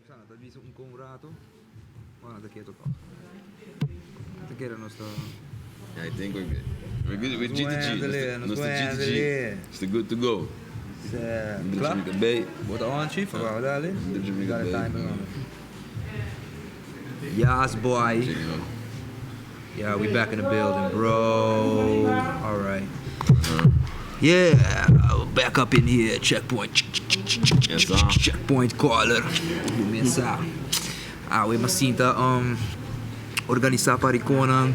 Sana, t'as visto un rato? Guarda, te chiedo qua. Te chiedo nostro... Yeah, I think we're good. We're good with GTG. Nos It's good to go. Klaar? Wordt al aan, chief? Gaan we dadelijk? We got a timer on. Yes, boy. Yeah, we back in the building, bro. All right. Yeah, back up in here. Checkpoint. Yes, sir. Checkpoint caller. Começar. We masinta organizar para icona.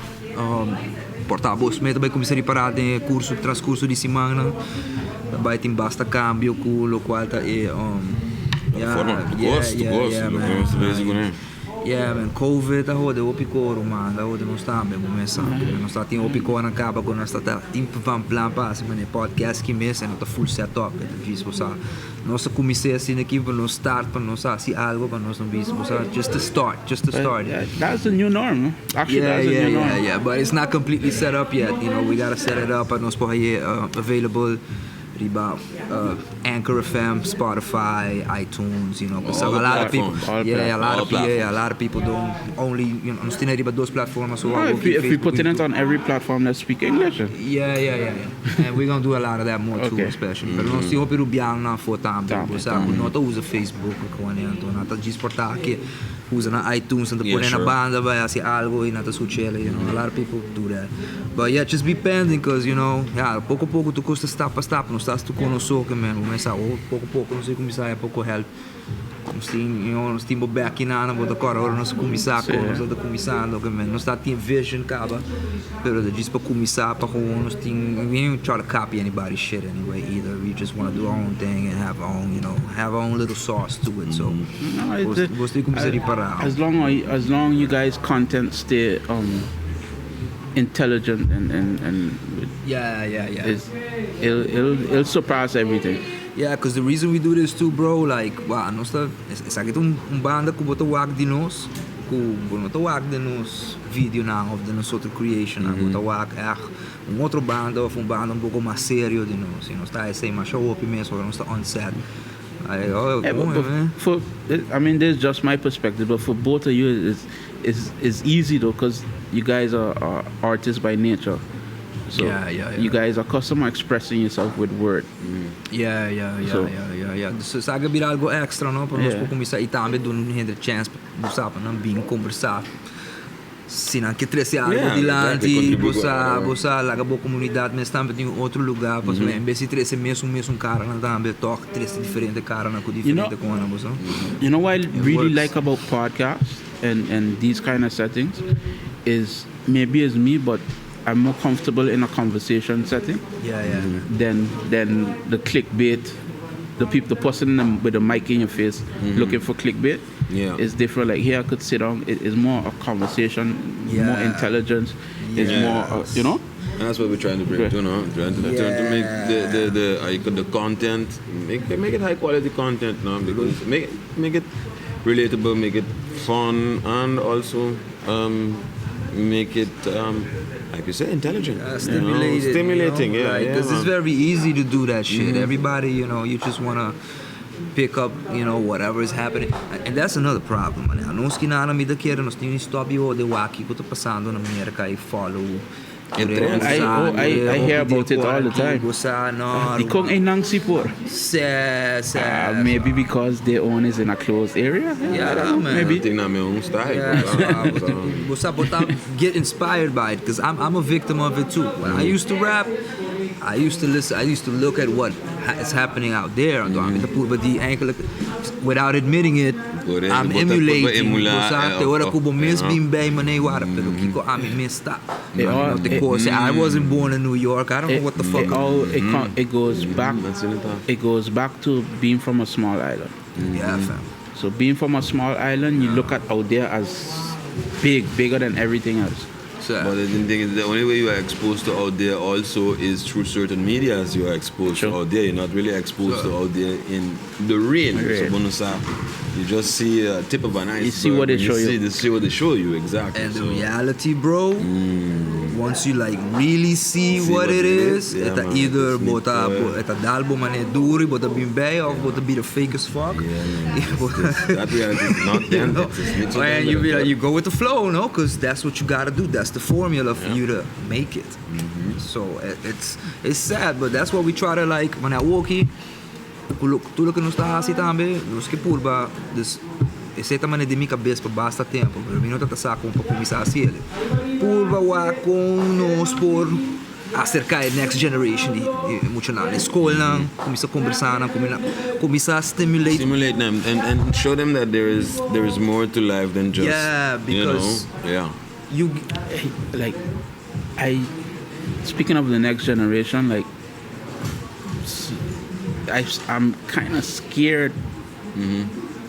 Portar bolsa mesmo também começar a reparar em transcurso de semana. Também tem basta cambio com o qual tá Yeah, man, COVID, dat hoorde op Icoro, man. Dat hoorde nog staan bij mensen. Nog staat in op Icoro en kaba, nog staat daar tempo van plan pas. Maar een podcast que mis en dat full setup. Dat is wat sa. Nossa comecei assim aqui para nos start, para nos assim algo, para nos não visto, just to start. Yeah, that's the new norm. Actually, that's the new norm. Yeah. But it's not completely set up yet. You know, we gotta set it up. And nos por aí available. Riba, Anchor FM, Spotify, iTunes, you know, because a lot of people, a lot of people don't only, you know, understand about those platforms. So if we put it on every platform that speak English. Yeah. And we're gonna do a lot of that more too, especially. But non stiamo per rubiare for tempo, non usa Facebook, non ta disportar che usano iTunes and put in a banda, vai a algo e nada succede, you know, a lot of people do that. But yeah, just be pending, because, you know, pouco a pouco tu costa stap, não estás tu conosco, man, começar pouco a pouco, não sei começar a pouco help. Nós temos back na vou agora nós começar começando, que man, nós está tem vision caba, pero just para começar para nós we don't try to copy anybody's shit anyway either. We just want to do our own thing and have our own, you know, have our own little sauce to it. So você começar a reparar. As long you guys content stay intelligent and it'll surpass everything. Yeah, because the reason we do this too, bro, like, nós tá, sabe que banda que bota wag de nós, que bota wag de nós vídeo não, of de nós outra creation, bota wag outra banda ou banda pouco mais sério de nós, nós tá aí mais show up mesmo, nós tá on set. I mean, this is just my perspective, but for both of you, it's easy though, because you guys are artists by nature. So you guys are accustomed to expressing yourself with word. Yeah. Dus sabe vir algo extra, não? Para nós começar e também dar uma chance para não vir conversar. Se não quer trazer algo de lá, você lá a boa comunidade, mas também em outro lugar, pois em vez de trazer mesmo cara, não também toca trazer diferente cara, não com diferente com a você. You know what I really like about podcasts and these kind of settings is maybe it's me, but I'm more comfortable in a conversation setting than the clickbait. The person with a mic in your face looking for clickbait is different. Like here, I could sit down. It's more a conversation, more intelligence. It's more, you know. And that's what we're trying to bring to, no? Trying to make the content, make it high quality content, no? Because make it relatable, make it fun, and also make it. Like you say, intelligent. Stimulating, because it's very easy to do that shit. Everybody, you know, you just want to pick up, you know, whatever is happening. And that's another problem. Nós que nada me daquele, nós temos stop o de waki que está passando na América e follow. I hear about it all the time. Ikong ay nang sipur. Maybe because their own is in a closed area. Maybe. Get inspired by it, because I'm a victim of it too. When I used to rap, I used to listen. I used to look at what is happening out there. But without admitting it, I'm emulating. I wasn't born in New York. I don't know what the fuck. It goes back to being from a small island. Yeah, fam. So being from a small island, you look at out there as bigger than everything else. But the thing is, the only way you are exposed to out there also is through certain medias you are exposed to out there. You're not really exposed to out there in the real. You just see a tip of an iceberg. You see what they show you. You see what they show you, exactly. And the reality, bro, once you like really see what it is, it's either bota d'albo mane duri, bota bimbei, or bota be the fake as fuck. That reality is not them. And you go with the flow, no? Because that's what you gotta do. That's the formula for you to make it. So it's sad, but that's what we try to like. When I walk here, tudo que nós está assim também, nós que purba, esse também de minha cabeça para basta tempo, mas mim não tá saco para começar assim ele. Purba wa com nós por acercar a next generation de emocional, na escola, começar a conversar, começar a stimulate them and show them that there is more to life than just because you like speaking of the next generation, like I'm kind of scared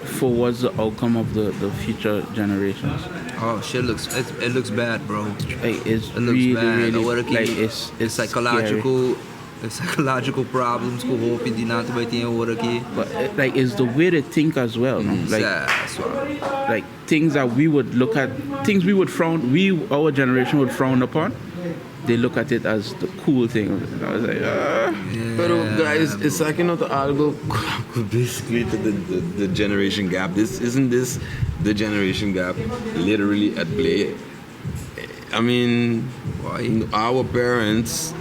for what's the outcome of the future generations. Oh shit, it looks bad, bro. Like, it looks bad. Like it's psychological. The psychological problems ko hope hindi natin ba ito yung aqui. But like it's the way they think as well, no? Like things that we would look at, things we would our generation would frown upon. They look at it as the cool thing. I was like, But guys, it's like algo basically to the generation gap. Isn't this the generation gap literally at play? I mean, our parents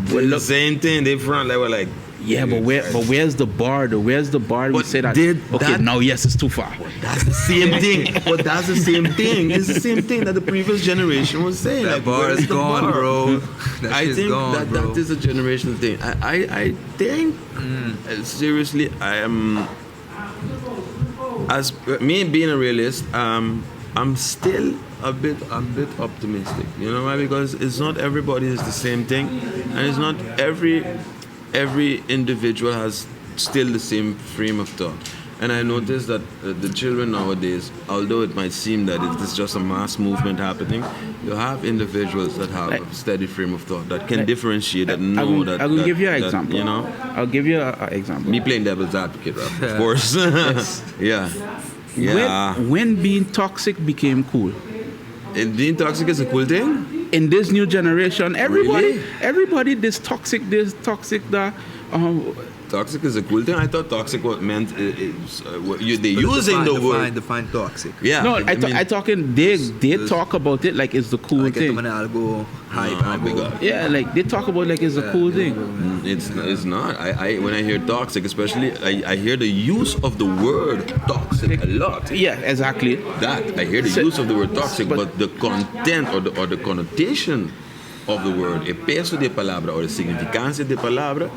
did the same thing. They front they were like, but where's the bar? Where's the bar? We say that. Now yes, it's too far. That's the same thing. But that's the same thing. It's the same thing that the previous generation was saying. That bar is gone, bro. I think that is a generational thing. I think seriously, I am. As me being a realist, I'm still a bit optimistic. You know why? Because it's not everybody is the same thing, and it's not every individual has still the same frame of thought. And I noticed that the children nowadays, although it might seem that it is just a mass movement happening, you have individuals that have a steady frame of thought that can differentiate, that know that. I will give you an example. You know, I'll give you an example. Me playing devil's advocate, right? Of course. Yeah. When being toxic became cool. And being toxic is a cool thing? In this new generation, everybody this toxic, that. Toxic is a cool thing. I thought toxic meant they're using the word. Define toxic. Yeah. No, I talking. They talk about it like it's the cool thing. Yeah, like they talk about like it's a cool thing. It's not. I when I hear toxic, especially I hear the use of the word toxic a lot. Yeah, exactly. That I hear the use of the word toxic, but the content or the connotation of the word, el peso de palabra or the significancia de palabra.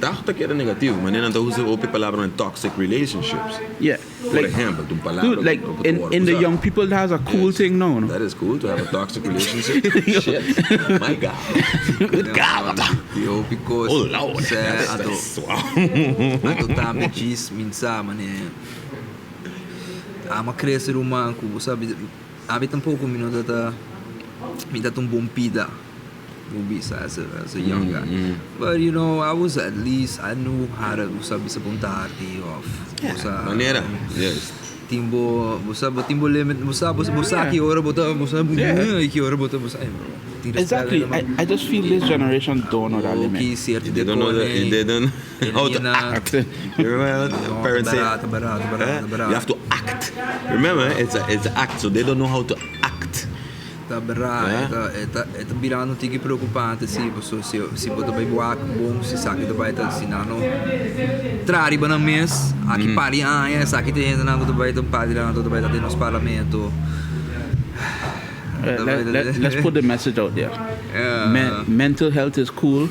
Dacht que era negativo, mas nem então usa outra palavra in toxic relationships. Yeah, for example, dude, like in the young people, that has a cool thing now. No? That is cool to have a toxic relationship. Shit, my God, good God. Yo, because oh Lord, ato também diz minsa, mané. Ama crescer manco, sabe? Habita pouco minuto da me dá bom pida. As a young guy. But you know, I knew how to sabi of manera. Yes. Timbo limit, ki ora bota, ki ora bota, exactly. I just feel this generation don't know that limit. They don't know how to act. You remember parents say you have to act. Remember, it's an act, so they don't know how to act. Eta virando tigi preocupante si bota bai buak bom si saki da bai ta sinano trari bana mes aqui parianha saki te na do bai ta padrão do bai ta nos parlamento. Let's put the message out there. Mental health is cool.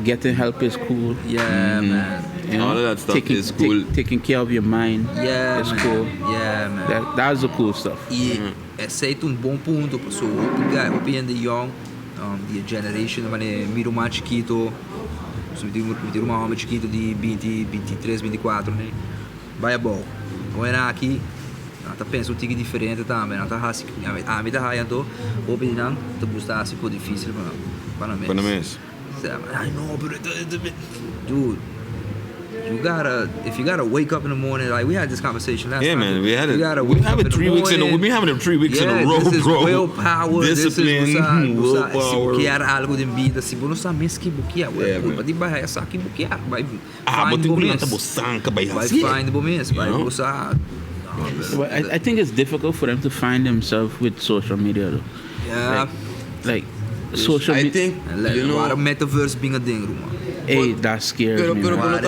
Getting help is cool. Yeah, man. You know, all of that stuff is cool. Taking care of your mind is cool. Yeah, man. That's the cool stuff. Aceito bom ponto, so open the young, the generation, miro mais chiquito, so miro uma homem chiquito de 20, 23, 24, né? Vai a bom. Agora aqui, Nata pensa um tique diferente também. Nata hasi, a vida haya to, opinião, te busca assim por difícil para mim. Para mim. I know, but dude. If you gotta wake up in the morning, like we had this conversation last time. Man, we had it. You gotta we wake have up it 3 weeks in a morning. We've been having it 3 weeks in a row, this is bro. willpower. Discipline, willpower. Se buquear algo de vida, se você não sabe mesmo que buquear, man. de vai essa que buquear, vai But find you moments. vai Find moments, vai usar. Well, I think it's difficult for them to find themselves with social media, though. Yeah. Like social I media. think, you know, Waar metaverse binga ding, man. Hey, that scares pero me. pero man.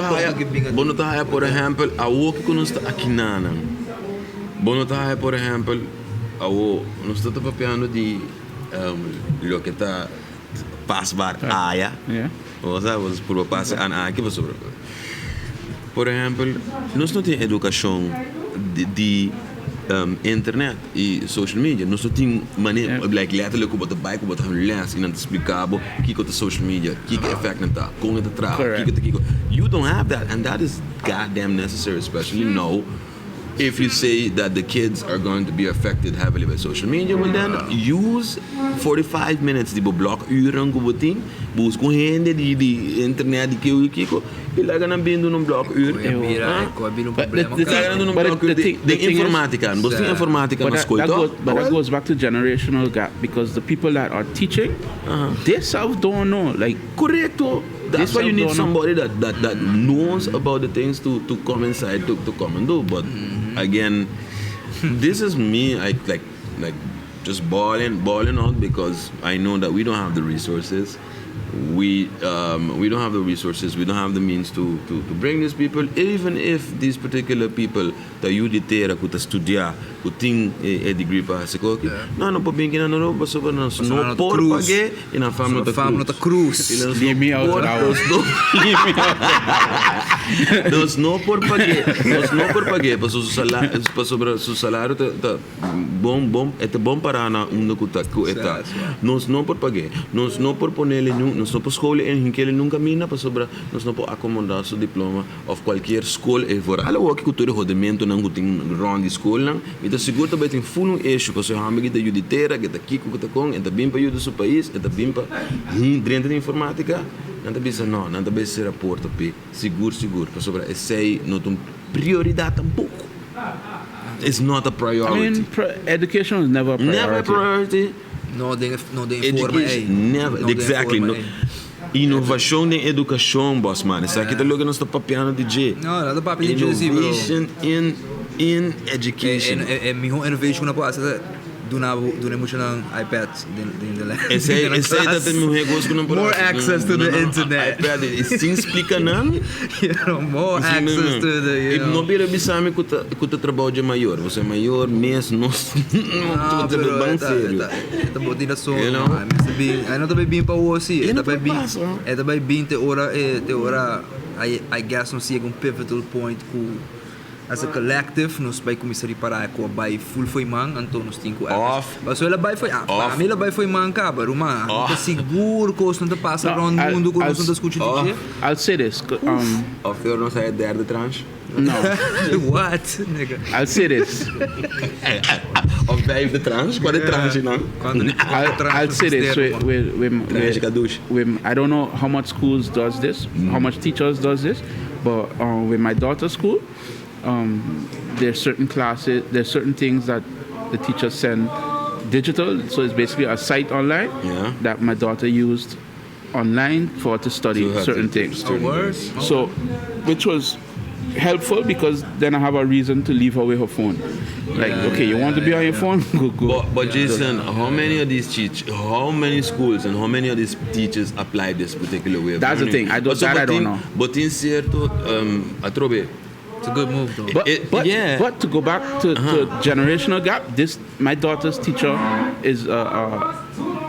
bono ta haya por ejemplo a wo que consta aqui nana bono ta haya por ejemplo a wo no está papiando di lo que está pasbar aya Yeah. o sea vos por pase an aqui vos sobre por ejemplo nós não tem educação de internet e social media nós não tem maneira like letterlijk op de bike op de les in te explicar kiko de social media kiko effect nata com de tra kiko you don't have that and that is goddamn necessary especially now if you say that the kids are going to be affected heavily by social media, well then use 45 minutes di block uren gubuting bus com rende di internet di kiko e lá ganham vindo num bloco uur. De informatica, bus tem informatica na escola. But that goes back to generational gap because the people that are teaching, they self don't know. Like correcto. That's why you need somebody that knows about the things to come inside to come and do. But again, this is me like just balling out because I know that we don't have the resources. We don't have the resources. We don't have the means to bring these people. Even if these particular people that you ditera kuta studia, kuting a degree pa sekoki, no pabing kina no baso ba no por page ina fam no ta cruz. Leave me out. Dos no por page, pa su salário ta bom et bom para na kuta ku eta. Nos no por page, nos no por ponerle nós não podemos escolher em que ele nunca mina para sobre nós não podemos acomodar seu diploma of qualquer escola e for alle o que cultura rodamento não tem round escola não e tá seguro também tem full eixo que você rama que da juditera que tá aqui que tá com e tá bem para o seu país e tá bem para dentro da informática não tá bisa não tá bisa rapport pe seguro para sobre esse não tem prioridade tampouco. It's not a priority. I mean, education is never a priority. Never a priority. No de informa never exactly no inovação de educação boss man isso aqui tá logo nós tá papiando DJ não tá papiando DJ bro innovation in education minha innovation na passa do muito na iPad esse tá tem negócio que não pode more access to the internet iPad isso explica não more access to the e não bira bisame que tu trabalho de maior você é maior mês nós não tá bem sério tá botando só aí não tá bem para o assim tá bem te hora I guess não sei um pivotal point as a collective nós vai começar a reparar que o bai full foi man então nós temos off mas ela bai foi a mim ela bai foi man cá baruma tá seguro que não tá passa around mundo que nós não discute DJ I'll say this of your não sai derde tranche no what nigga I'll say this of vijfde tranche qual é tranche não I'll say this with I don't know how much schools does this how much teachers does this but with my daughter's school there's certain classes, there's certain things that the teachers send digital, so it's basically a site online that my daughter used online for to study certain things. So, which was helpful because then I have a reason to leave her with her phone. Like, okay, you want to be on your phone? Go. But Jason, how many of these how many schools and how many of these teachers apply this particular way of That's learning? The thing. I don't know. But in certo, atrobe. It's a good move though. But to go back to generational gap, my daughter's teacher is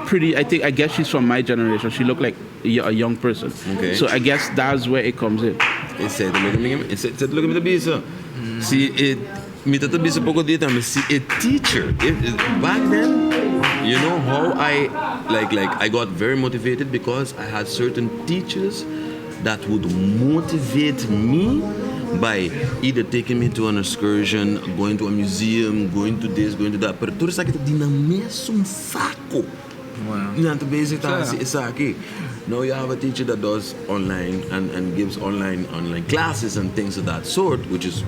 pretty. I guess she's from my generation. She looked like a young person. Okay. So I guess that's where it comes in. Look at the visa. See, me tata bisa poco dita. Me see a teacher. Back then, you know how I I got very motivated because I had certain teachers that would motivate me by either taking me to an excursion, going to a museum, going to this, going to that. Pero tudo isso aqui tem na mesmo saco. Wow. Basically, now you have a teacher that does online and gives online classes and things of that sort, which is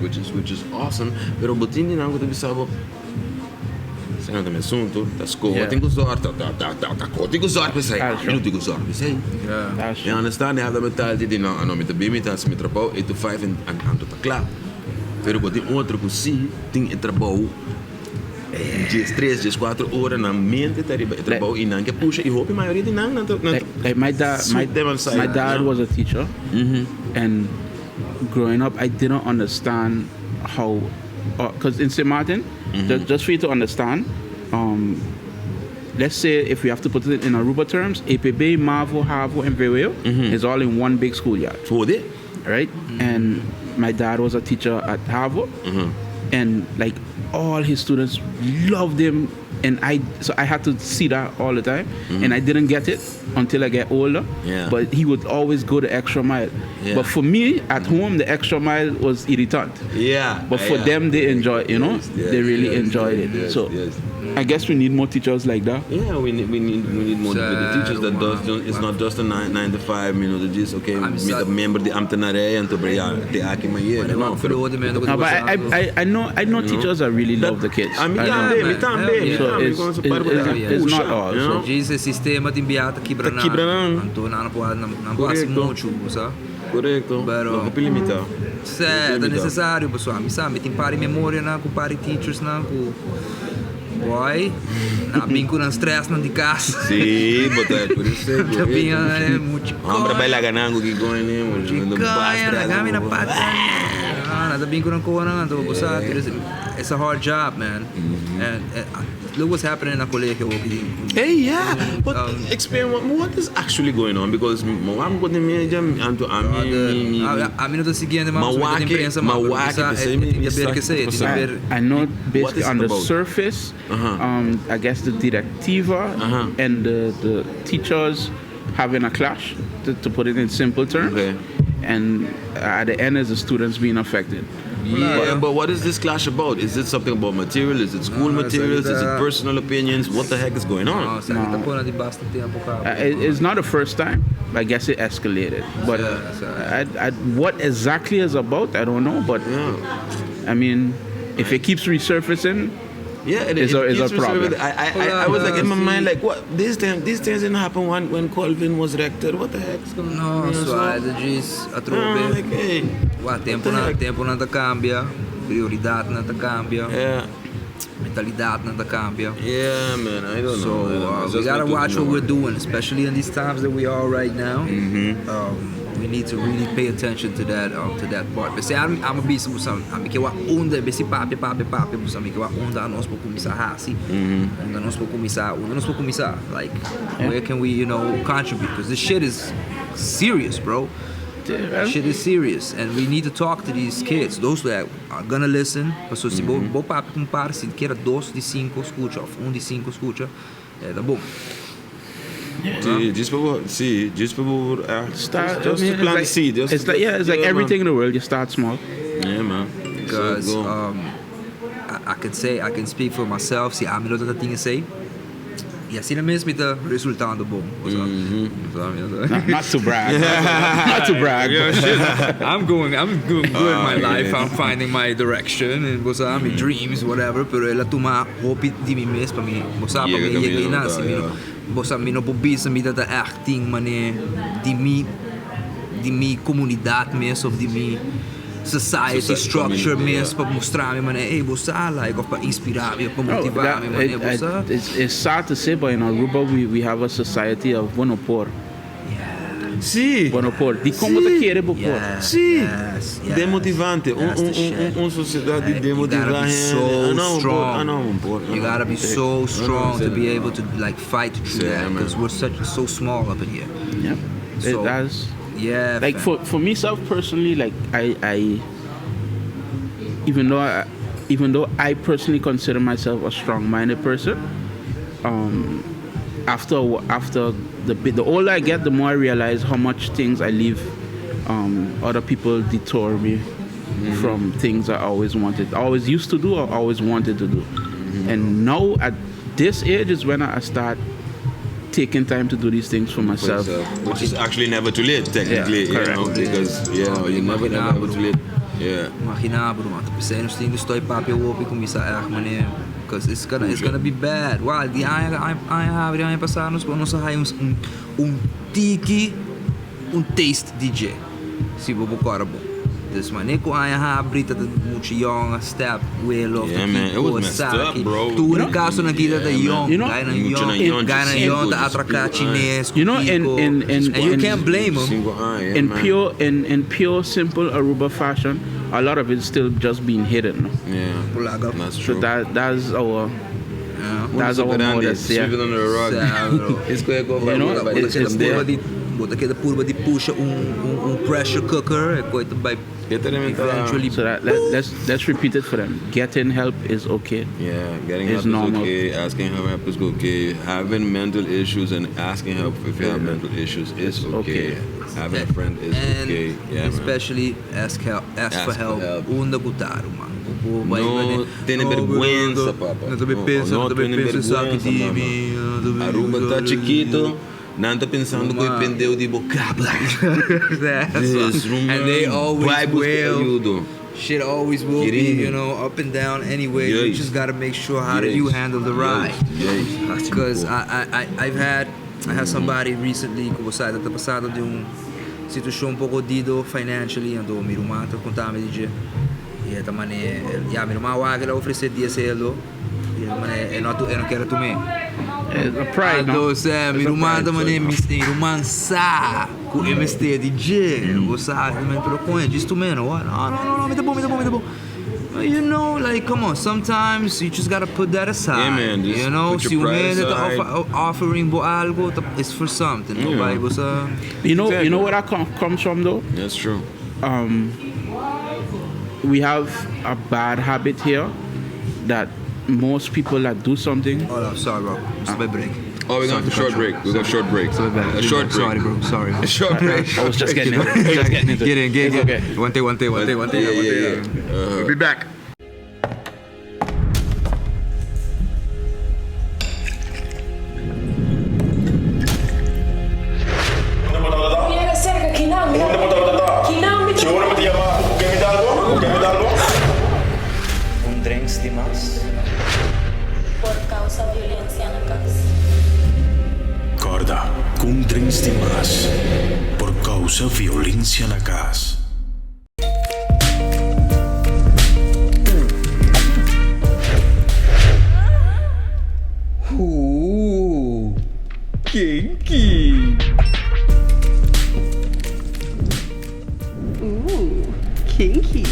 awesome. Pero botini na ko sabe. Sendo também assunto, tá escola, tem que usar, tem que usar para sair. Eu não tenho que usar para sair. You understand? They have the mentality de não me bem me tá se me trabalho 8 to 5 and tá claro. Pero botini outro que sim tem trabalho. Dias 3, dias 4 horas na mente trabalho e não que puxa e hope a maioria de não like my dad was a teacher, and growing up I didn't understand how because in St. Martin, just for you to understand, let's say if we have to put it in Aruba terms, APB, Mavo, Havo, and Veweo is all in one big schoolyard. Right? And my dad was a teacher at Havo, and like all his students loved him, and I had to see that all the time, and I didn't get it until I get older. But he would always go the extra mile. But for me at home, the extra mile was irritant. But for them, they enjoy, they really enjoyed it. So I guess we need more teachers like that. We need more teachers that does. It's not just a 9 to 5. They just meet a member the ambtenarij and to bring the akimaier. But I know teachers that really love the kids. It's not all. So Jesus sistema ti inviata kibranan. Antonano può mucho, sa? Corretto. Però più limitato. È necessario, pessoal. Mi sa, mi impari memoria na ku pari teachers na ku. Poi, na binco na stress na di casa. Sì, botai por isso. Tapinha é muito. Ambra bela ganango que going né, muito basta. Na gami na pata. Na da binco na ko na to bosa. It's a hard job, man. And look what's happening in a collegio. Hey, but explain what is actually going on, because I'm going to media and to a mim não seguindo mais imprensa, I know basically on the surface, I guess the directiva and the teachers having a clash, to put it in simple terms, and at the end is the students being affected. But what is this clash about? Is it something about material? Is it school materials? Is it personal opinions? What the heck is going on? It's not the first time. I guess it escalated. But what exactly is about, I don't know. But I mean, if it keeps resurfacing, it's a problem. I was like in my mind, like, what? These things didn't happen when Colvin was rector. What the heck is going on? No, like, hey, tempo não cambia, prioridade não cambia, mentalidade não cambia. Yeah, man, I don't know. So we gotta watch what we're doing, especially in these times that we are right now. We need to really pay attention to that part. But say I'm a busy busam, I'm que wa onda besi papi busam que wa onda nós po começar hasi. Onda nós po começar. Like where can we, contribute? Because this shit is serious, bro. Shit is serious, and we need to talk to these kids, those that are gonna listen. So se bo papi compara, se quer 2 de 5 escucha, 1 de 5 escucha, tá bom. Just to plant the seed. It's like everything in the world. You start small. Yeah, man. Because I can speak for myself. Se a melhor tinha sei. E assim mesmo está resultando bom. Not to brag. Not to brag. I'm doing good in my life. I'm finding my direction and my dreams, whatever. Pero ela toma hope de mim mesmo para mim. Bosa para mim e nasce bosa mim no pobisa me dá acting mané de mim comunidade mesmo, de mim society structure mesmo para mostrar-me mané, bosa like para inspirar-me, para motivar-me mané, bosa. It's sad to say, but in Aruba we have a society of monopor. Sì. Monopor. Di come te quiere popor. Sì. Demotivante. Un società di demotivante. You gotta be so strong to be able to like fight through that, because we're so small up in here. Yeah. So, it does. Yeah. Like for myself personally, like I even though I personally consider myself a strong-minded person, after the older I get, the more I realize how much things I leave other people detour me from things I always used to do or always wanted to do. And now at this age is when I start taking time to do these things for myself. Which is actually never too late, technically. Because you're never too late. Yeah. Imagina, bro, man. Pensei nos tinhos estou papia opi começar a mané, because it's gonna be bad. Wow, die abre passar nos saímos tiki taste DJ. Se vou bocar bom. Dus man, ik abre dat het moet jongen step wheel of man, it was messed up, bro. Toen in caso na kita de jong, guy na jong, de atraca Chinese. You know, and you can't blame him. In pure simple Aruba fashion, a lot of it's still just being hidden. Yeah, that's true. So that's our modus. Sweep it under the rug. It's going to go over. You know, it's there. Bota aquela purba de puxa pressure cooker é coisa by eventually. So let's repeat it for them. Getting help is okay. Yeah, getting is help normal. is okay. Asking help is okay. Having mental issues and asking help if you have mental issues is okay. Having a friend is okay. Yeah, especially ask for help. Unda gutaro, man. No tiene vergüenza, papá. No tiene vergüenza, Aruba tá chiquito. Não tô pensando que pendeu de vocábulo. And they always will. Shit always will be, up and down anyway. You just gotta make sure how do you handle the ride. Because I had somebody recently que você tá passando de situação pouco dido financially, ando meu irmão tá contando DJ. E também minha irmã vai oferecer dia cedo. E eu não quero também. A pride, no? Meu irmão também sa com MST DJ. Você também procura diz tu mesmo. Não, me tá bom. You know, like, come on. Sometimes you just gotta put that aside. Yeah, man. Just se o man that offering algo, it's for something. You know where that comes from, though. That's true. We have a bad habit here that most people that do something. Oh, sorry, bro. It's my break. Oh, we're going to short break. We're going to short break. A short break. Sorry, bro. Sorry. A short break. I was just getting into it. Get in. Okay. One day. We'll be back. Drinks de más. Por causa violencia na casa. Corda, com drinks de más. Por causa violência na casa. Kinky. Kinky.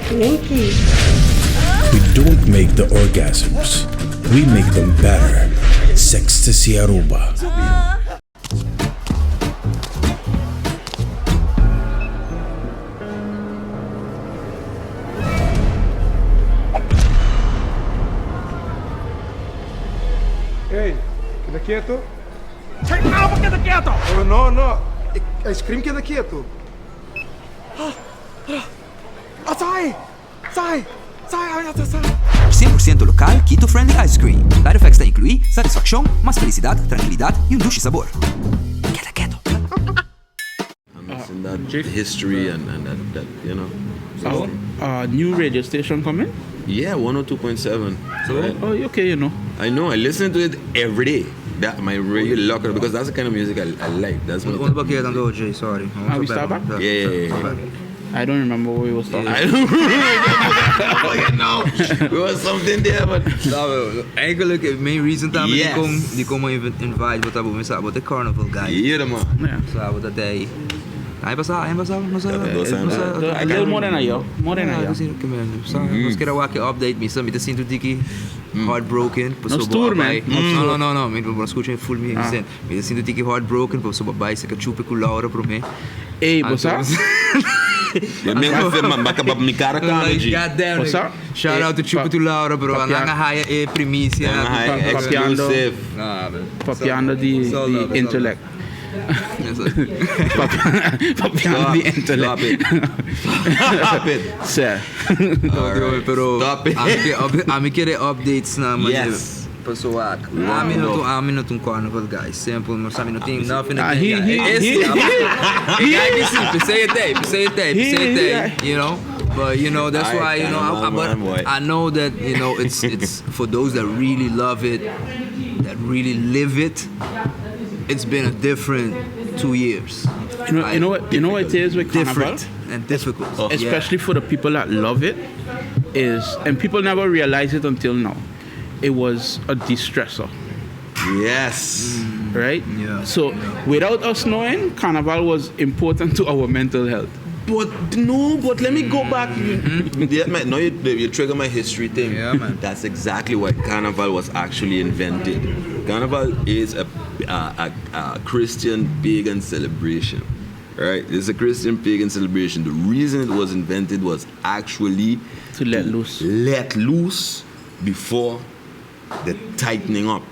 Kinky. We don't make the orgasms. We make them better. Sextasy Aruba. Ei, queda quieto. Calma, queda quieto! Oh, no. Ice cream queda quieto. Sai! 100% local, keto-friendly ice cream. Side effects te incluí satisfacción, más felicidad, tranquilidad y un dulce sabor. Queda quieto. I'm missing that history and that New radio station coming? Yeah, 102.7. So, okay, I know. I listen to it every day. That my radio locker because that's the kind of music I like. That's what. Sorry. We start back? Yeah. I don't remember what we was talking about. I don't know. There was something there, but eigenlijk the main reason die komen invite wat hebben we samen de Carnaval guy. Yeah, man. Sabe dat hij passava. A little more than a year. Nós queremos aqui update me, me sinto tiki heartbroken. No tour, man. No. Me escutem full me dizendo. Me sinto tiki heartbroken, por so babai se que chupe com Laura para mim. Ei, bossa. Mi cara goddamn. Shout out to Chupa to Laura, bro. Nanga haya primícia. Exclusive. Papiando the intellect. Papia on the internet. Stop it. Sir. Pero Stop it. ami kere updates na Yes. Pessoal, I'm not un carnival guys. Simple, mas I'm not think nothing. Say it, you know. But you know that's why you know. I know that you know it's for those that really love it, that really live it. It's been a different 2 years. You know what it is with Carnaval? Different and difficult, especially for the people that love it, and people never realize it until now. It was a de-stressor. Yes. Right? Yeah. So without us knowing, Carnaval was important to our mental health. But let me go back. Now you trigger my history thing. Yeah, man. That's exactly why Carnival was actually invented. Carnival is a Christian pagan celebration. Right? It's a Christian pagan celebration. The reason it was invented was actually To let loose. Let loose before the tightening up,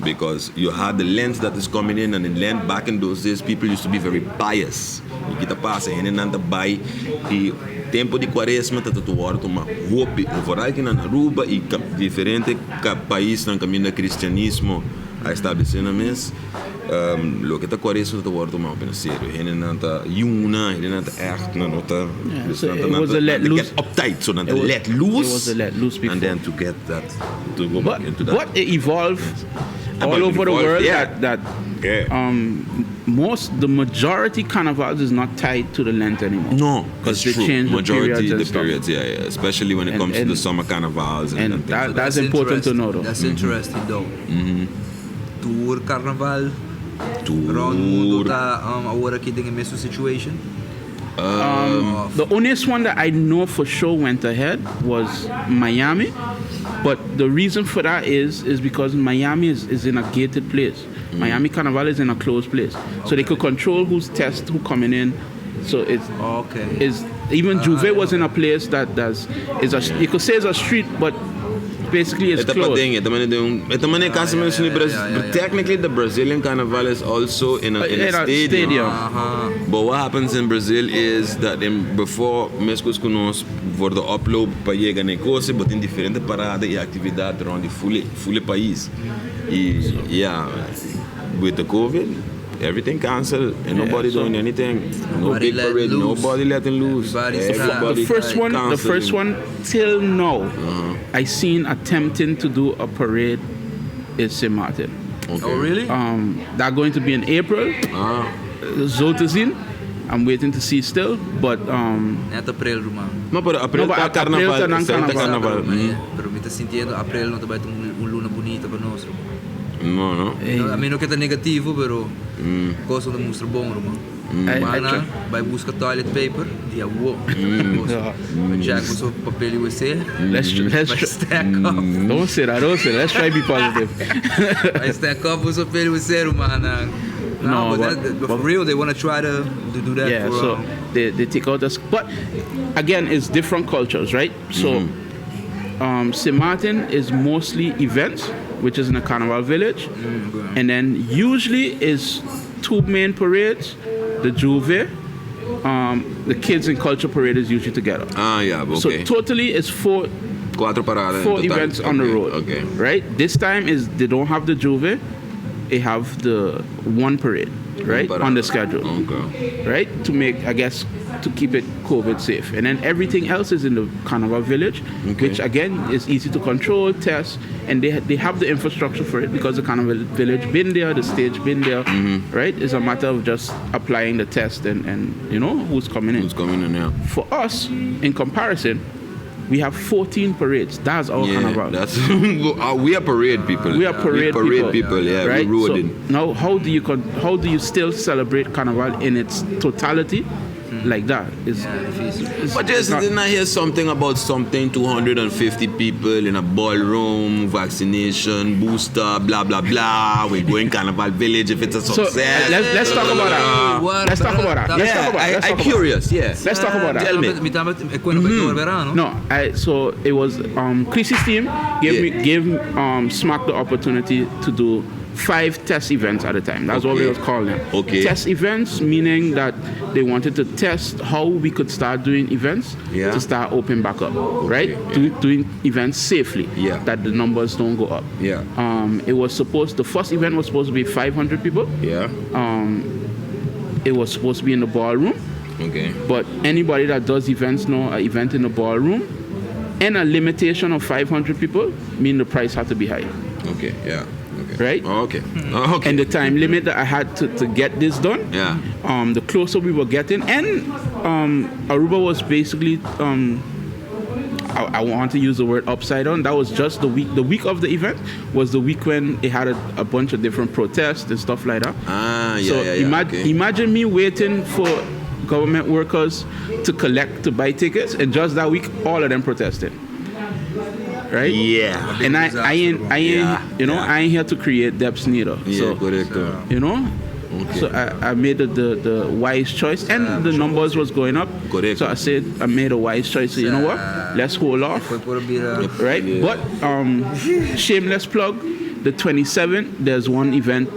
because you had the Lent that is coming in, and in Lent back in those days people used to be very pious. Kita passa hen en by e tempo de quaresma tá tu hora uma hope vooral aqui na Aruba e diferente país na caminho do cristianismo a estabelecer na mes lo que tá quaresma tá hora uma pena sério hen en tá juna hen en tá echt na nota it was a let loose uptight so that let loose. It was a let loose before. And then to get that to go back into that. But it evolved all over the world. The majority carnivals is not tied to the Lent anymore. No, because that's they true. changed Majority the periods, yeah, especially when it comes to the summer carnivals and things like that. That's important to know, though. That's interesting, though. Tour Carnaval. Tour. Round agora aqui tem a mesma situation. The onlyest one that I know for sure went ahead was Miami, but the reason for that is because Miami is in a gated place. Miami Carnival is in a closed place, so they could control who's coming in. So it's even Juve was in a place that you could say it's a street, but basically it's closed. Technically, the Brazilian Carnival is also in a stadium. But what happens in Brazil is that before Mescos conosco voor de upload para llegar na coisa, but in diferente parada e atividade around the full país. With the COVID, everything cancelled and nobody doing anything. No big parade, nobody letting loose. The first one till now, I seen attempting to do a parade is St. Martin. Okay. Oh really? They're going to be in April. Zoltazin. I'm waiting to see still, but Net April, Romano. No, pero April tá Carnaval, Carnaval. Pero me tá sentindo April não tá vai ter luna bonita para nós. No. A menos que tá negativo, pero gosto de mostrar bom, Romano. Mana, vai buscar toilet paper, dia wow. Jack with some papel UC. Let's stack up. Don't say that. Let's try to be positive. I stack up with some papel UC, Romano. No, but for real, they want to try to do that. Yeah, so they take out this. But again, it's different cultures, right? So St. Martin is mostly events, which is in a carnival village. And then usually is two main parades, the Juve, the kids and culture parade is usually together. Okay. So totally it's four events on the road. Okay. Right? This time they don't have the Juve. They have the one parade, right, on the schedule, right, to keep it COVID safe. And then everything else is in the Carnival village, which again is easy to control, test, and they have the infrastructure for it because the Carnival village been there, the stage been there, right? It's a matter of just applying the test and you know who's coming in. Yeah. For us, in comparison, we have 14 parades. That's our Carnival. We are parade people. We are parade people. Yeah, right? we rode so in. Now, how do you still celebrate Carnival in its totality? Like that. But didn't I hear something about 250 people in a ballroom, vaccination, booster, blah, blah, blah. We're going Carnival Village if it's a success. So, let's talk about that. Let's talk about that. I'm curious, yes. Let's talk about that. Tell me. No, so it was Chrissy's team gave Smack the opportunity to do 5 test events at a time. That's what we was calling them. Okay. Test events, meaning that they wanted to test how we could start doing events to start opening back up, right? Doing events safely, that the numbers don't go up. Yeah. The first event was supposed to be 500 people. Yeah. It was supposed to be in the ballroom. Okay. But anybody that does events now, an event in the ballroom, and a limitation of 500 people, mean the price had to be high. Okay, yeah. Okay. Right? Okay. And the time limit that I had to get this done, the closer we were getting. And Aruba was basically, I want to use the word upside down. That was just the week. The week of the event was the week when it had a bunch of different protests and stuff like that. Imagine me waiting for government workers to to buy tickets, and just that week, all of them protested. Right? Yeah. And I ain't here to create debts neither. Yeah, correct. So I made the wise choice, and the numbers was going up. Correct. So I said I made a wise choice. So you know what? Let's hold off. Right? Yeah. But shameless plug. The 27th, there's one event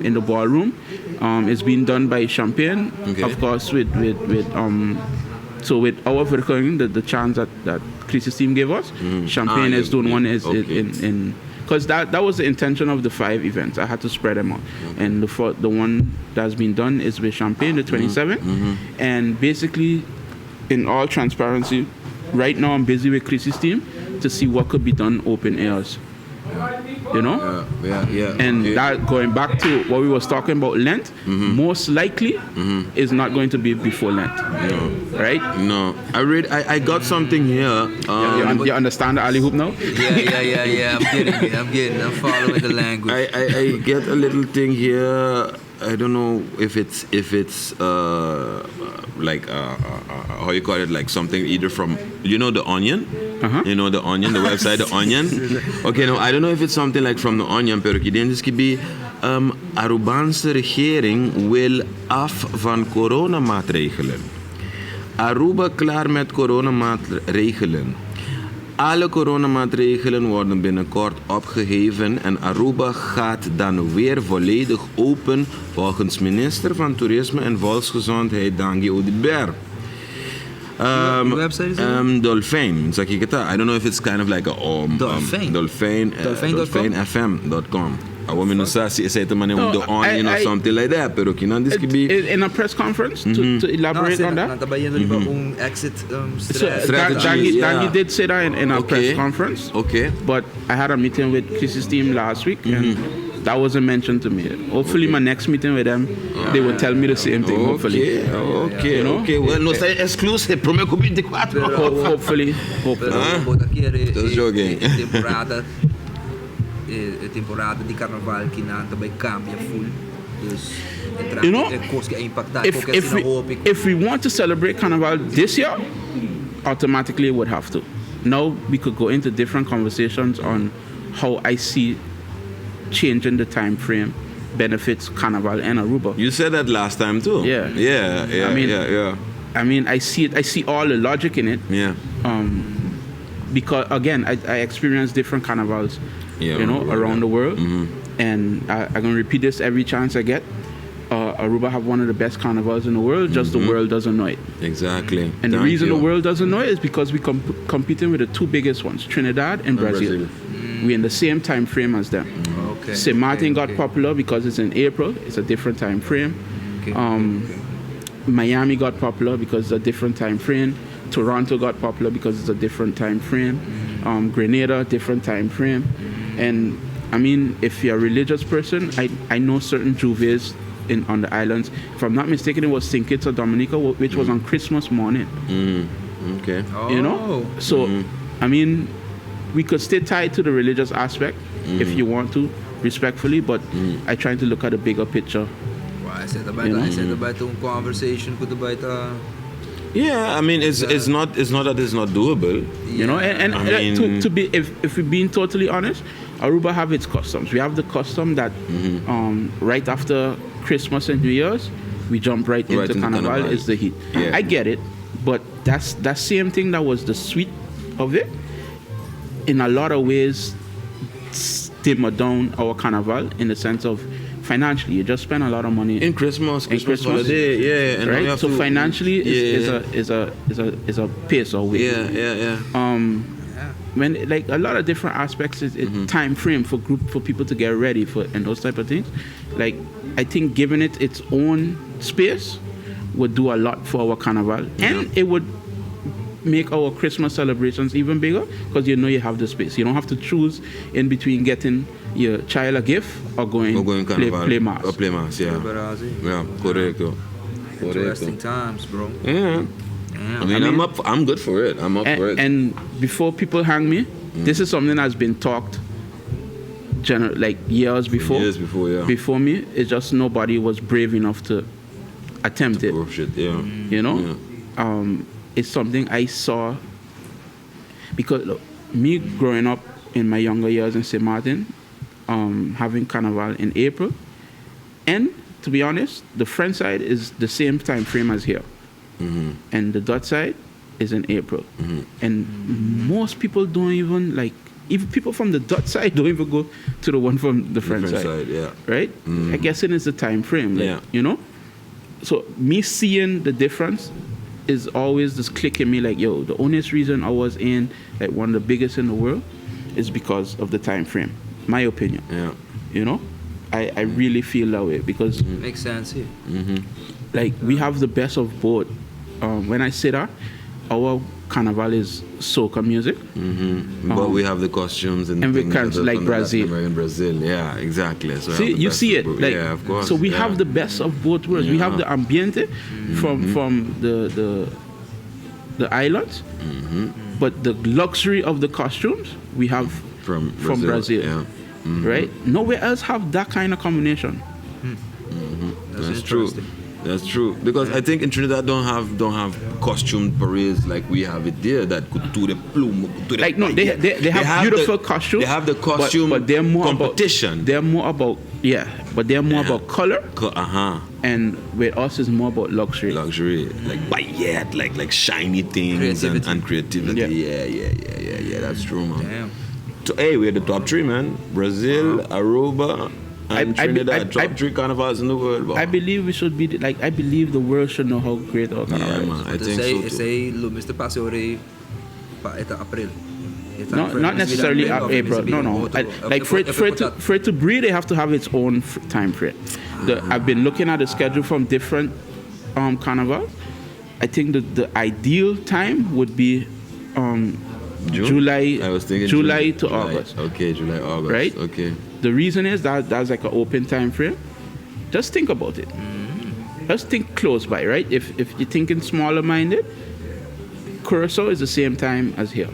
in the ballroom. It's being done by Champagne, of course, with our recording, the chance that Chris's team gave us. Champagne is doing one in because that was the intention of the 5 events. I had to spread them out, and the one that's been done is with Champagne, the 27th, and basically, in all transparency, right now I'm busy with Chris's team to see what could be done open airs. You know? And that going back to what we was talking about Lent, most likely is not going to be before Lent. No. Right? No. I got something here. You understand the alley hoop now? Yeah. I'm following the language. I get a little thing here. I don't know if it's like how you call it, like something either from the Onion. You know the Onion, the website The Onion. Okay, no, I don't know if it's something like from The Onion, pero ik denk dat het Arubaanse regering wil af van coronamaatregelen. Aruba klaar met coronamaatregelen. Alle coronamaatregelen worden binnenkort opgeheven en Aruba gaat dan weer volledig open volgens minister van Toerisme en Volksgezondheid Dangi Oudibert. Website is it? Dolphin. I don't know if it's kind of like a dolphinfm.com. I want me to say the money with the Onion or something like that, pero this could be in a press conference to elaborate on that. Strategy. Dangi did say that in a press conference. Okay. But I had a meeting with Chris's team last week, and that wasn't mentioned to me. Hopefully, my next meeting with them, they will tell me the same thing. Hopefully. Okay. Well, no, say exclusive. Prometo 24. Hopefully. Just joking. Temporada di Carnaval que nada vai cambia full. Dus if we want to celebrate Carnaval this year, automatically it would have to. Now we could go into different conversations on how I see changing the time frame benefits Carnaval and Aruba. You said that last time too. Yeah. I mean, I see it. I see all the logic in it. Yeah. Because again, I experience different carnivals. Around the world. And I'm going to repeat this every chance I get. Aruba have one of the best carnivals in the world, just the world doesn't know it. Exactly. And the reason the world doesn't know it is because we competing with the 2 biggest ones, Trinidad and Brazil. We're in the same time frame as them. St. Martin got popular because it's in April. It's a different time frame. Miami got popular because it's a different time frame. Toronto got popular because it's a different time frame. Grenada, different time frame. And I mean, if you're a religious person, I know certain juves on the islands. If I'm not mistaken, it was St. Kitts or Dominica, which was on Christmas morning. Okay. So I mean, we could stay tied to the religious aspect if you want to, respectfully, but I try to look at the bigger picture. I said about a conversation about yeah, I mean it's not that it's not doable. And I mean, to be if we're being totally honest, Aruba have its customs. We have the custom that right after Christmas and New Year's, we jump right into Carnaval. Is the heat. Yeah. I get it, but that's that same thing that was the sweet of it. In a lot of ways, dimmer down our Carnaval in the sense of financially. You just spend a lot of money in Christmas holiday, yeah, and right. So financially is a pace or way. When like a lot of different aspects is time frame for people to get ready for and those type of things. Like I think giving it its own space would do a lot for our Carnival, and it would make our Christmas celebrations even bigger because you know you have the space. You don't have to choose in between getting your child a gift or going play mass. Or play mass, yeah. Yeah, correct. Interesting times, bro. Yeah. I mean, I'm good for it. I'm up for it. And before people hang me, this is something that's been talked years before. Years before, yeah. Before me, it's just nobody was brave enough to attempt it. Bullshit, yeah. You know? Yeah. It's something I saw because look, me growing up in my younger years in St. Martin, having Carnival in April, and to be honest, the French side is the same time frame as here. And the Dutch side is in April. And most people don't even even people from the Dutch side don't even go to the one from the French side. Yeah. Right? I guess it is the time frame, you know? So me seeing the difference is always just clicking me like, yo, the honest reason I was in one of the biggest in the world is because of the time frame. My opinion. Yeah. You know? I really feel that way because makes sense here. Like we have the best of both. When I say that, our Carnival is soca music, but we have the costumes and we can't like Brazil. In Brazil, yeah, exactly. So see, you see it, yeah, of course. So we have the best of both worlds. Yeah. We have the ambiente from the islands, but the luxury of the costumes we have from Brazil. Yeah. Right? Nowhere else have that kind of combination. That's true. That's true. Because I think in Trinidad don't have costume parades like we have it there that could do the plume. They have beautiful costumes. They have the costume but they're more competition. They're more about about color. And with us is more about luxury. Like shiny things and creativity. Yeah. That's true, man. Damn. So we're the top 3, man. Brazil, Aruba, and Trinidad. Top 3 carnivals in the world. Bro. I believe we should be I believe the world should know how great our carnival is. Man, I think so too. Mr. Passore para April. Not necessarily April. No. For it to breed, they have to have its own time frame. I've been looking at the schedule from different carnivals. I think the ideal time would be July. I was thinking July to August. Okay, July, August. Right? Okay. The reason is that's like an open time frame. Just think about it. Just think close by, right? If you're thinking smaller minded, Curacao is the same time as here.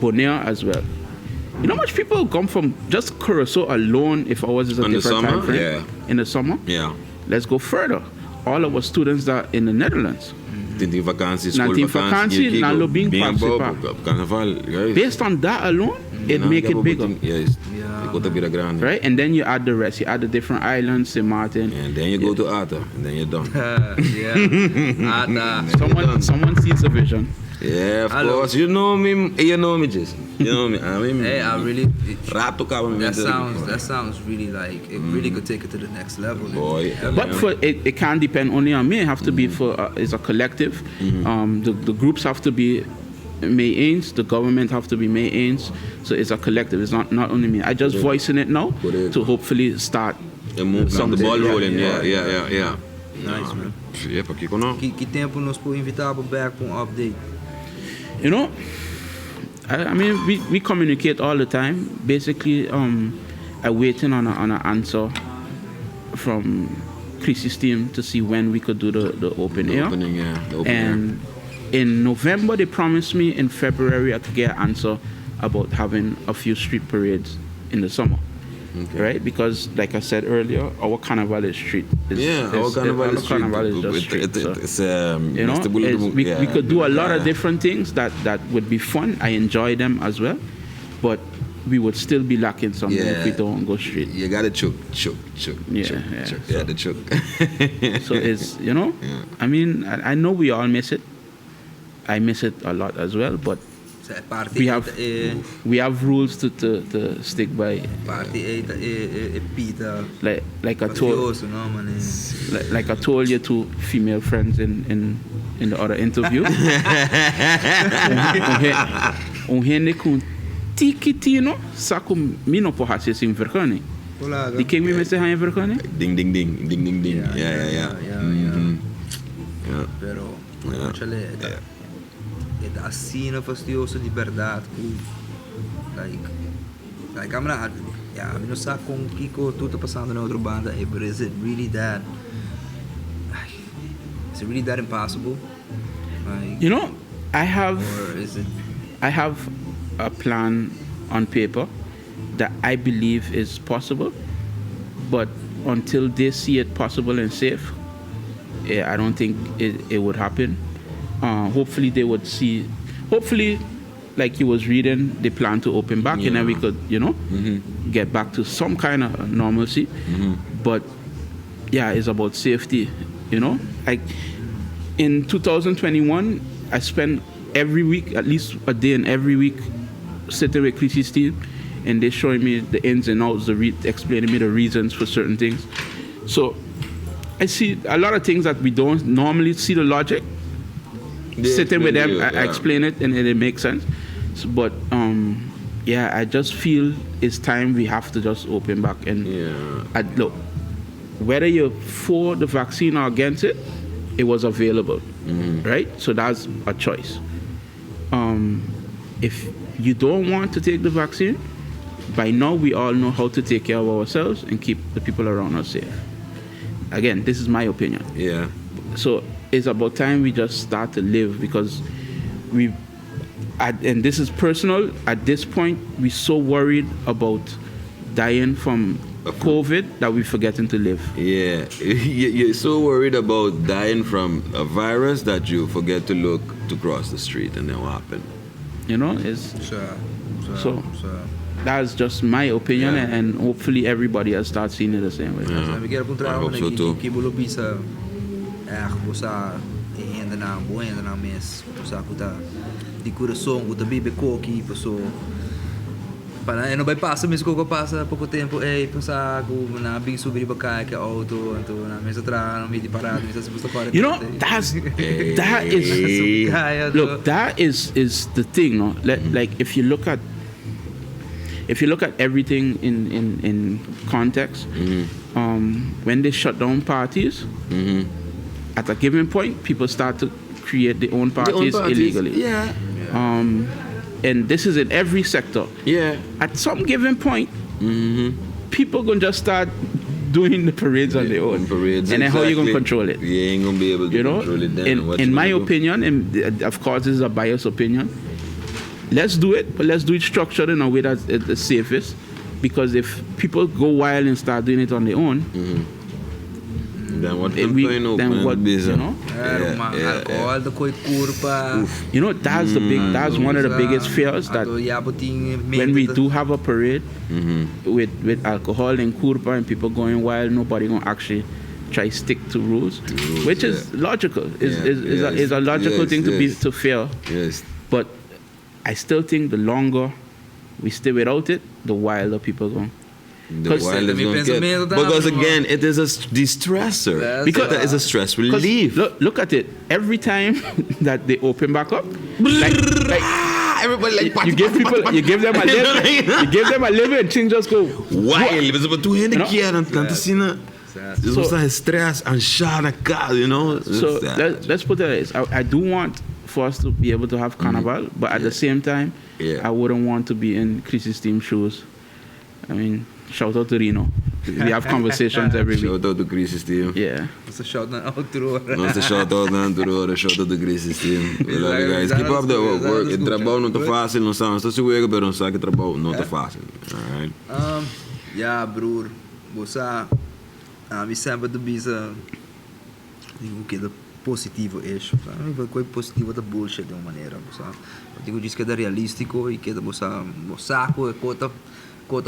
Bonaire as well. You know how much people come from just Curacao alone if ours is a different time frame? Yeah. In the summer? Yeah. Let's go further. All our students that are in the Netherlands. Based on that alone, it make it bigger. Right? And then you add the rest. You add the different islands, St. Martin. And then you go to Arta, and then you're done. Someone sees the vision. Yeah, of course. You know me, Jason. You know me. I mean, I really. Rato that sounds really like it really could take it to the next level. Boy, but it can't depend only on me. It have to be it's a collective. The groups have to be May Ains. The government have to be May Ains. So it's a collective. It's not only me. I just voicing it now to hopefully start the ball rolling. Yeah. Nice, man. Que tempo nós podemos invitar back para update? You know, I mean, we communicate all the time. Basically, I'm waiting on an answer from Chrissy's team to see when we could do the open air. And in November, they promised me in February I could get an answer about having a few street parades in the summer. Okay. Right? Because, like I said earlier, our carnival is street. Our carnival is just street. We could do a lot of different things that would be fun. I enjoy them as well. But we would still be lacking something if we don't go street. You got to choke. Yeah, the choke. So it's, I mean, I know we all miss it. I miss it a lot as well. But we have rules to stick by. Party pita. Like I told like I told your two female friends in the other interview. Gente com tikitino saco mino por hacer sin vergonha. De quem me mete em vergonha? Ding ding ding ding ding ding. Yeah. Pero é assim fastidioso de verdade. Like I'm not. Yeah, I não sei com o que tudo passando na outra banda. But is it really that? Is it really that impossible? You know, I have a plan on paper that I believe is possible, but until they see it possible and safe, I don't think it would happen. Hopefully they would see. Hopefully, like you was reading, they plan to open back, and then we could, get back to some kind of normalcy. But yeah, it's about safety. Like in 2021, I spent every week, at least a day in every week, sitting with Chrissy's team, and they're showing me the ins and outs, explaining me the reasons for certain things. So I see a lot of things that we don't normally see the logic. Sitting with them, I explain it, and it makes sense. So, but I just feel it's time we have to just open back. And look, whether you're for the vaccine or against it, it was available, right? So that's a choice. If you don't want to take the vaccine, by now we all know how to take care of ourselves and keep the people around us safe. Again, this is my opinion. Yeah. So it's about time we just start to live, because and this is personal, at this point, we're so worried about dying from COVID that we're forgetting to live. Yeah, you're so worried about dying from a virus that you forget to look to cross the street, and then what happened? It's so that's just my opinion, and hopefully everybody will start seeing it the same way. I hope so too. Di coração, o também becou aqui, passou. Para não vai passar, mas que passa pouco tempo, passar com na bem subir para cá que auto, então na mesa atrás, no meio de parada, mesa se posta para. That is the thing, no? Like if you look at everything in context, when they shut down parties, at a given point, people start to create their own parties illegally. Yeah. And this is in every sector. Yeah. At some given point, people gonna just start doing the parades on their own. Parades, and then how you gonna control it? You ain't gonna be able to control it then. In my opinion, and of course this is a biased opinion, let's do it, but let's do it structured in a way that's the safest. Because if people go wild and start doing it on their own, then what that's one of the biggest fears, that when we do have a parade with alcohol and kurpa and people going wild, nobody gonna actually try stick to rules, which is logical. Is a logical thing to fear. Yes. But I still think the longer we stay without it, the wilder people go. Because again, it is a de-stressor. Because it is a stress relief. Look at it. Every time that they open back up, everybody like you give them a living, and things just go wild. Stress and So let's put it this. I do want for us to be able to have Carnaval, but at the same time, I wouldn't want to be in Chrissy's team shoes. I mean, shout out to Reno. We have conversations every week. Shout out to Chrissy's team. Yeah. It's a shout out to Roro. No, it's a shout out to Chrissy's team. We love you guys. Keep up the work. El trabajo no está fácil, no sabemos. Estoy seguro, pero no sabe que el trabajo no está fácil. Alright. Yeah, broer. Bossa, we sempre de bisa. Digo que é positivo isso. Não coisa positiva da bullshit de uma maneira, bossa. Digo diz que é realístico e que é bossa, saco é cota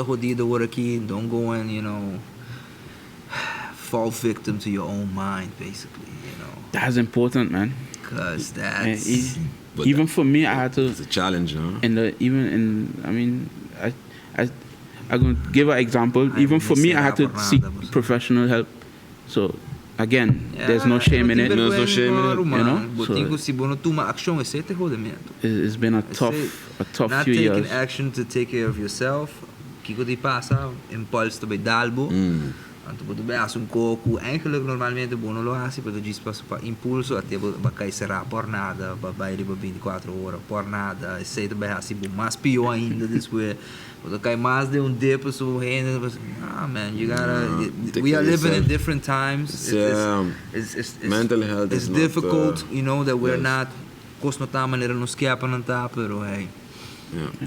rodida agora aqui. Don't go and fall victim to your own mind, basically. That's important, man. Cause that's even for me, I had to. It's a challenge, huh? I'm going to give an example. Even for me, I had to seek professional help. So, again, there's no shame in it. There's no shame in it. You know? It's been a tough not few years. Not years. taking action to take care of yourself. Kiko di pasa, impulse to be dalbo. Want to be as un coco. Eigenlijk normalmente buono lo hasi, pero gis passo pa impulso até bacai será por nada, babai riba 24 horas por nada. Sei to be hasi bu mas pior ainda this way. But cai mais de dia so rende. Man, you gotta. We are living in different times. It's mental health. It's difficult, you know, that we're not. Course not tá maneira não escapa não tá, pero hey.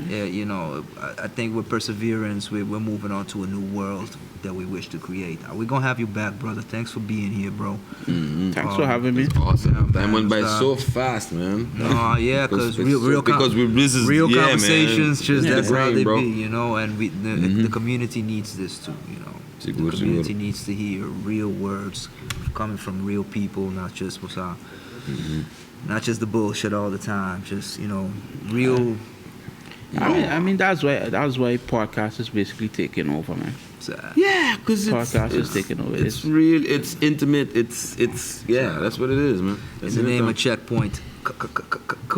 Yeah, you know, I think with perseverance, we're moving on to a new world that we wish to create. We're going to have you back, brother. Thanks for being here, bro. Thanks for having me. Awesome. Time went by so fast, man. No, yeah, because real conversations, that's how they be, you know, and the community needs this too, you know. The community needs to hear real words coming from real people, not just not just the bullshit all the time, just, you know, real... I mean that's why podcast is basically taking over, man. Yeah, because podcast is taking over. It's real. It's intimate. It's that's what it is, man. That's in the name of Checkpoint.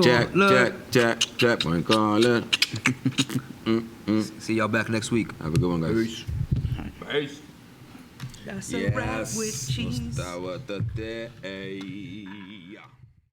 Checkpoint. Call it. See y'all back next week. Have a good one, guys. Peace. That's a wrap with cheese. Yes.